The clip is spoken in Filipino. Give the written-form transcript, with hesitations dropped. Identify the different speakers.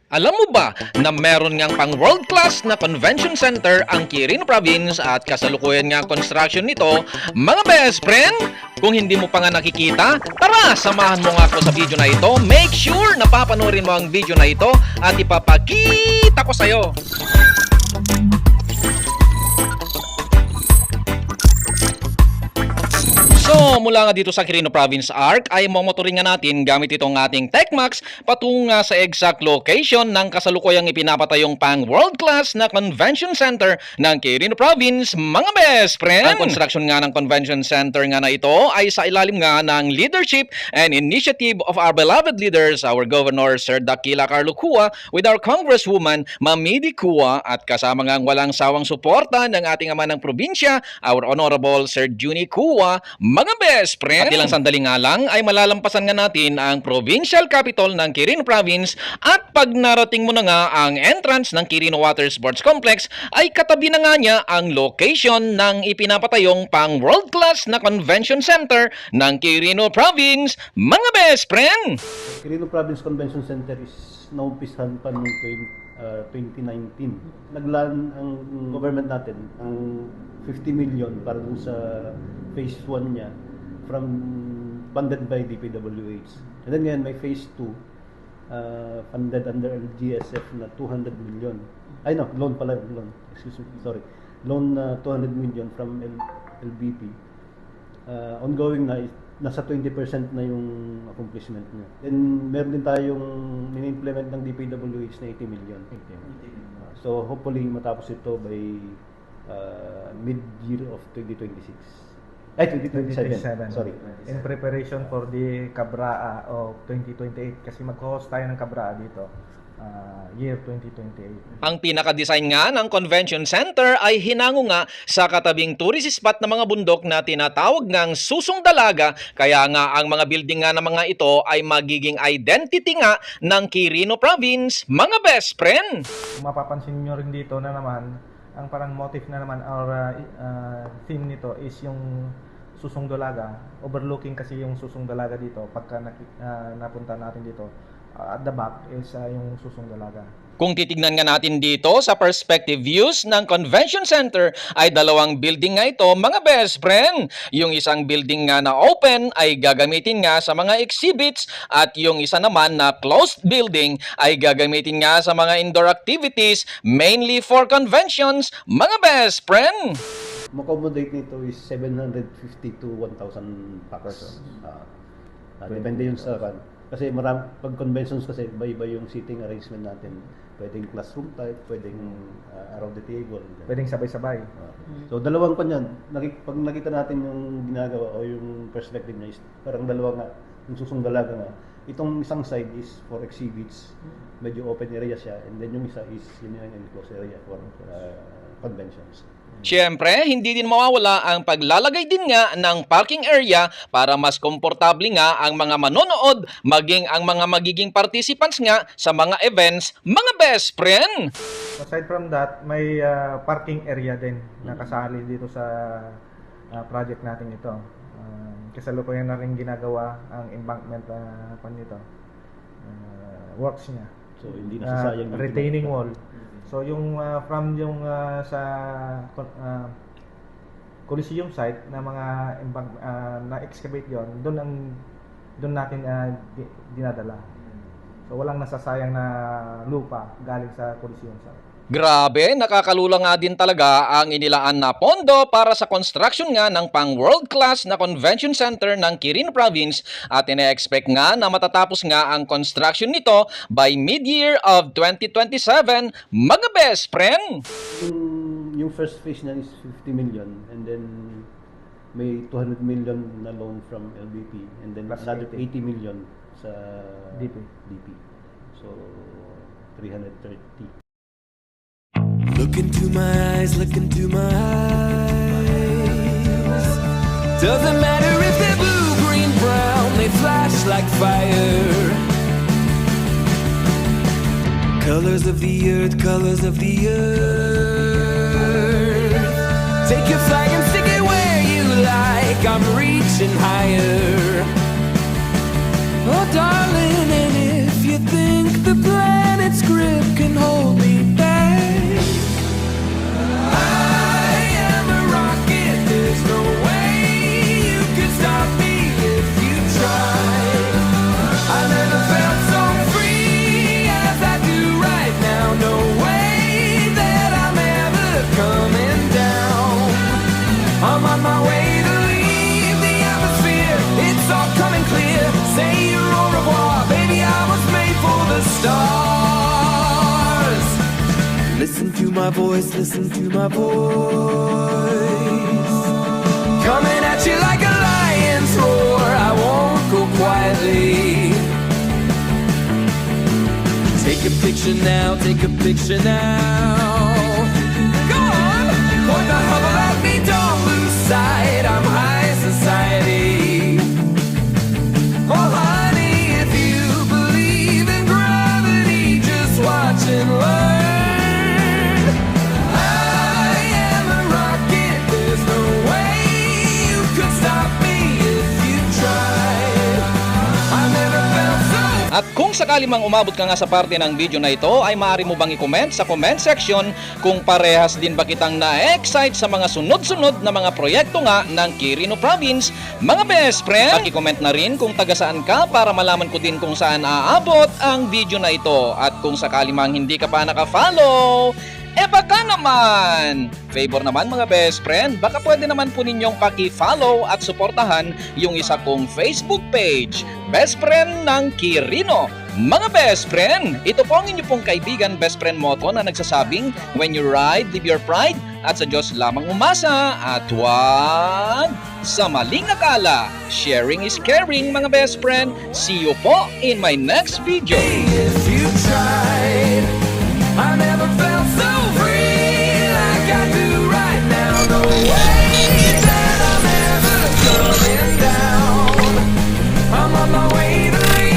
Speaker 1: Alam mo ba na meron ngang pang world-class na convention center ang Quirino Province at kasalukuyan nga construction nito, mga best friend? Kung hindi mo pa nga nakikita, tara, samahan mo nga ako sa video na ito. Make sure na papanoorin mo ang video na ito at ipapakita ko sa'yo. So, mula nga dito sa Quirino Province Arc ay momotorin nga natin gamit itong ating TechMax patungo nga sa exact location ng kasalukuyang ipinapatayong pang world-class na convention center ng Quirino Province, mga best friend. Ang construction nga ng convention center nga na ito ay sa ilalim nga ng leadership and initiative of our beloved leaders, our Governor Sir Dakila Carlo Cua, with our Congresswoman Mamidi Cua, at kasama nga walang sawang suporta ng ating ama ng probinsya, our Honorable Sir Juni Cua, mga best friend. At ilang sandali nga lang ay malalampasan nga natin ang provincial capital ng Quirino Province, at pag narating mo na nga ang entrance ng Quirino Water Sports Complex ay katabi na nga niya ang location ng ipinapatayong pang world-class na convention center ng Quirino Province, mga best friend.
Speaker 2: Quirino Province Convention Center is naumpisahan pa noong 2019. Naglaan ang government natin ang 50 million para dun sa phase 1 niya funded by DPWH. And then ngayon may phase 2 funded under GSF na 200 million. Ay no, loan pala, loan. Excuse me, sorry. Loan na 200 million from LBP. Ongoing na, nasa 20% na yung accomplishment niya. Then meron din tayong in-implement ng DPWH na 80 million. So hopefully matapos ito by mid-year of 2026. Ay, 2027. Sorry.
Speaker 3: In preparation for the Cabraa of 2028 kasi mag-host tayo ng Cabraa dito year 2028.
Speaker 1: Ang pinaka-design nga ng convention center ay hinango nga sa katabing tourist spot na mga bundok na tinatawag ngang Susong Dalaga, kaya nga ang mga building nga na mga ito ay magiging identity nga ng Quirino Province, mga best friend.
Speaker 3: Kung mapapansin nyo rin dito na naman, ang parang motif na naman or theme nito is yung Susong Dalaga. Overlooking kasi yung Susong Dalaga dito pagka napunta natin dito. At the back is yung Susong Dalaga.
Speaker 1: Kung titignan nga natin dito sa perspective views ng convention center ay dalawang building nga ito, mga best friend. Yung isang building nga na open ay gagamitin nga sa mga exhibits, at yung isa naman na closed building ay gagamitin nga sa mga indoor activities, mainly for conventions, mga best friend.
Speaker 2: Accommodate nito is 750 to 1,000 packs. Depende yun sa kasi pag conventions kasi iba-iba yung seating arrangement natin. Pwedeng classroom type, pwedeng around the table.
Speaker 3: Pwedeng sabay-sabay.
Speaker 2: So dalawang pa niyan. Pag nakita natin yung ginagawa o yung perspective niya is parang dalawa nga, yung Susong Dalaga nga. Itong isang side is for exhibits, medyo open area siya, and then yung isa is yun yung enclosed area for conventions.
Speaker 1: Siyempre, hindi din mawawala ang paglalagay din nga ng parking area para mas komportable nga ang mga manonood, maging ang mga magiging participants nga sa mga events, mga best friend.
Speaker 3: Aside from that, may parking area din na kasali dito sa project natin ito. Kasalukuyan na rin ginagawa ang embankment nito. Works niya.
Speaker 2: So hindi nasasayang yung
Speaker 3: retaining wall. So yung from yung sa Coliseum site na mga na-excavate yon, doon natin dinadala. So walang nasasayang na lupa galing sa Coliseum site.
Speaker 1: Grabe, nakakalula nga din talaga ang inilaan na pondo para sa construction nga ng pang world-class na convention center ng Quirino Province, at ina-expect nga na matatapos nga ang construction nito by mid-year of 2027, mga best friend.
Speaker 2: Yung first phase na is 50 million, and then may 200 million na loan from LBP, and then
Speaker 3: Plus
Speaker 2: another
Speaker 3: 80
Speaker 2: million sa
Speaker 3: DP.
Speaker 2: So 330.
Speaker 4: Look into my eyes, look into my eyes. Doesn't matter if they're blue, green, brown, they flash like fire. Colors of the earth, colors of the earth. Take your flag and stick it where you like, I'm reaching higher. Oh darling, and if you think the planet's gray, my voice, listen to my voice. Coming at you like a lion's roar, I won't go quietly. Take a picture now, take a picture now. Go on, point the hubble at me, don't lose sight. I'm high society. Oh honey, if you believe in gravity, just watch and learn. I am a rocket, there's no way you could stop me if you tried. I never felt so.
Speaker 1: At kung sakali mang umabot ka nga sa parte ng video na ito, ay maaari mo bang i-comment sa comment section kung parehas din ba kitang na-excite sa mga sunod-sunod na mga proyekto nga ng Quirino Province, mga best friend? Paki-comment na rin kung taga saan ka para malaman ko din kung saan aabot ang video na ito. At kung sakali mang hindi ka pa naka-follow, baka naman! Favor naman mga best friend, baka pwede naman po ninyong paki-follow at suportahan yung isa kong Facebook page, Best Friend ng Quirino. Mga best friend, ito po ang inyo pong kaibigan Best Friend Moto na nagsasabing, when you ride, live your pride, at sa Diyos lamang umasa, at huwag sa maling akala. Sharing is caring mga best friend. See you po in my next video.
Speaker 4: If you try.